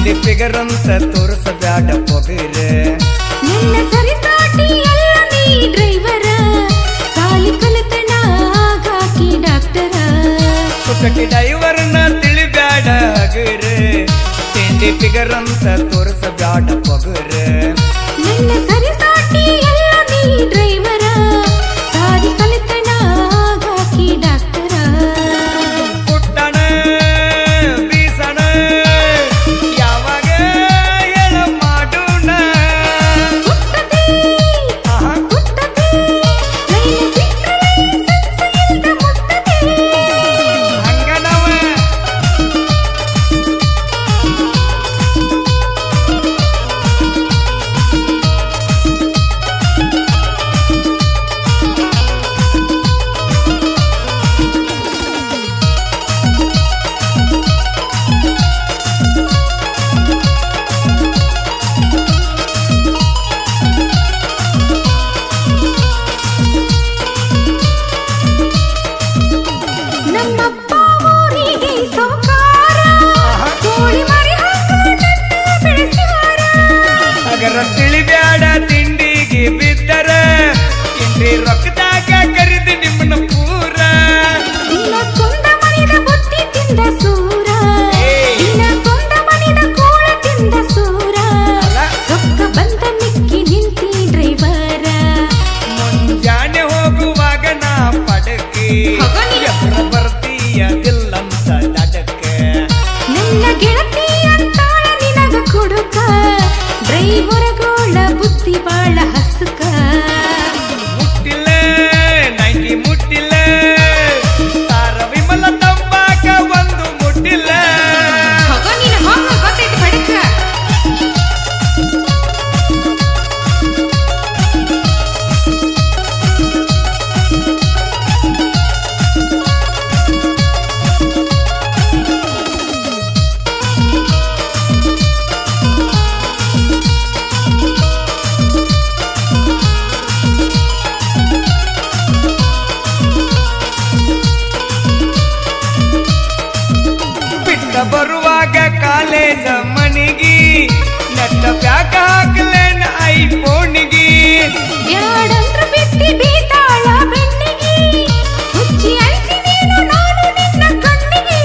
ತಿಂಡಿ ಫಿಗರಂತ ತೋರಿಸಬ್ಯಾಡ ಪೊಗರ ನನ್ನ ಸರಿಸಾಟಿ ಎಲ್ಲ ನೀ ಡ್ರೈವರ ಸಾಲಿ ಕಲಿತನ ಆಗಾಕಿ ಡಾಕ್ಟರ ಸುಕಟಿ ಡೈವರ್ನ ತಿಳಿಬ್ಯಾಡ ಹಗರ ತಿಂಡಿ ಫಿಗರಂತ ತೋರಿಸಬ್ಯಾಡ ಪೊಗರ ನನ್ನ ಸರಿಸಾಟಿ ಎಲ್ಲ ನೀ ಡ್ರೈವರ ಸಾಲಿ ಕಲಿತನ ಆಗಾಕಿ ಡಾಕ್ಟರ ಪುಟ್ಟಣ ಬೀಸಣ ಯಾವಾಗ ಹೇಳ ಮಾಡೋಣ ಹುಟ್ಟದೆ ಲೈನ ಸಿಕ್ಕರೆ ಸಂಸೆಯಿಲ್ದ ಮುಟ್ಟದೆ ಹಂಗನವ ನಮ್ಮಪ್ಪ ಊರಿಗೆ ಸೌಕಾರ ಕೋಳಿ ಮರಿ ಹಾಕು ನನ್ನ ಬೆಳೆಸ್ಯಾರ ಅಗರ ತಿಳಿಬ್ಯಾಡ ತಿಂಡಿಗೆ ಬಿದ್ದರ ತಿಂಡಿ ರೊಕ್ಕದಾಗ ಕರೆದು ನಿಮ್ಮನ್ನ ಪೂರ ದಿನ ಕೊಂದ ಮನಿದ ಬುತ್ತಿ ತಿಂದ ಸೂರ ದಿನ ಕೊಂದ ಮನಿದ ಕೋಳ ತಿಂದ ಸೂರ ರೊಕ್ಕ ಬಂದ ಮಿಕ್ಕಿ ನಿಂತಿ ಡ್ರೈವರ ಮುಂಜಾನೆ ಹೋಗುವಾಗ ನಾ ಪಡಕೆ ಹೋಗನಿ. ಎಬ್ರ ಬರ್ತೀಯದಿಲ್ಲಂತ ಡಡಕ್ಕೆ ನನ್ನ ಗೆಳತಿ ಅಂತಾಳ ನಿನಗ ಕೊಡುಕ ಡ್ರೈವರಗೋಳ ಬುದ್ಧಿ ಬಾಳ ಹಸುಕ ಮುಟ್ಟಿಲ್ಲ ನೈಂಟಿ ಮುಟ್ಟಿಲ್ಲ ತಾರ ವಿಮಲ ತಂಬಾಕ ಒಂದು ಮುಟ್ಟಿಲ್ಲ ಹೋಗೋ ನೀನು ಹೋಗ ಗೊತ್ತೈತಿ ಬಡಕ ಬಿಟ್ಟ ಬರುವಾಗ ಕಾಲೇಜ ಮನಿಗಿ ನಟ್ಟ ಪ್ಯಾಕ ಹಾಕ್ಲೇನ ಐಫೋನಿಗಿ ಯಾಡಂದ್ರ ಬಿಟ್ಟಿ ಬೀತಾಳ ಬೆನ್ನಿಗೆ ಹುಚ್ಚಿ ಅಳಿಸಿ ನೀನು ನಾನು ನಿನ್ನ ಕಣ್ಣಿಗೆ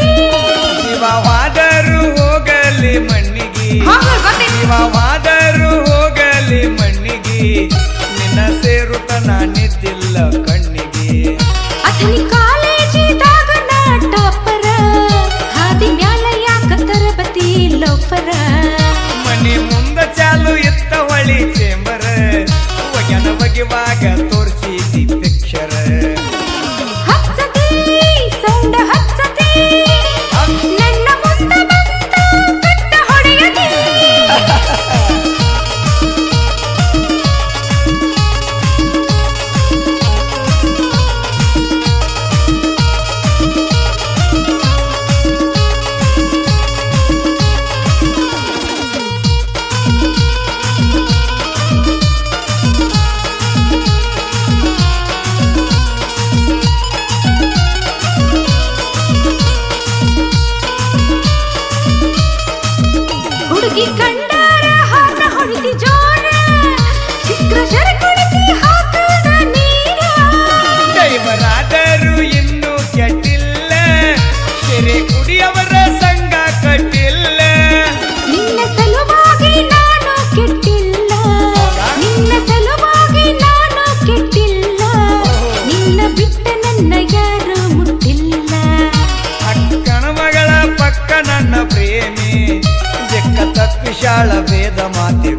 ಶಿವವಾದರೂ ಹೋಗಲಿ ಮಣ್ಣಿಗಿ ಹೋಗ ಗೊತ್ತೈತಿ ಶಿವವಾದರೂ ಹೋಗಲಿ ಮಣ್ಣಿಗಿ ನಿನ್ನ ಸೇರುತನ ನಿದ್ದಿಲ್ಲ ಕಣ್ಣಿಗೆ ಅತನಿ ಕಾಲೇಜಿದಾಗ ನಾ ಟಾಪರ ಹಾದಿ ಮ್ಯಾಲ ಯಾಕ ತರಬತಿ ಲೋಫರ ಮನಿ ಮುಂದ ಚಾಲು ಇತ್ತ ಹೊಳಿ ಚೇಂಬರ ಒಗ್ಯಾನ ಬಗೆವಾಗ ತೋರ್ಸಿದಿ ಪಿಕ್ಚರ್ ಹಚ್ಚತಿ ಸೌಂಡ ಹಚ್ಚತಿ ನನ್ನ ಮುಂದ ಬಂದ ಕಟ್ಟ ಹೊಡೆಯದಿ ಹುಡುಗಿ ಕಂಡಾರ ಹಾರ ಹೊಡಿತಿ ಜೋರ ಚಿತ್ರ ಶರ ಕುಡಿಸಿ ಹಾಕದ ನೀರ ದೈವರಾದರೂ ಇನ್ನೂ ಕೆಟ್ಟಿಲ್ಲ ಸೆರೆ ಕುಡಿಯವರ ಸಂಘ ಕಟ್ಟಿಲ್ಲ ನಿನ್ನ ಸಲುವಾಗಿ ನಾನು ಕೆಟ್ಟಿಲ್ಲ ನಿನ್ನ ಸಲುವಾಗಿ ನಾನು ಕೆಟ್ಟಿಲ್ಲ ನಿನ್ನ ಬಿಟ್ಟ ನನ್ನ ಯಾರು ಮುಟ್ಟಿಲ್ಲ ಅಕ್ಕನ ಮಗಳ ಪಕ್ಕ ನನ್ನ ಪ್ರೇಮಿ ಜಕ್ಕ ತಪ್ಪಿಶಾಳ ಭೇದ ಮಾತಿ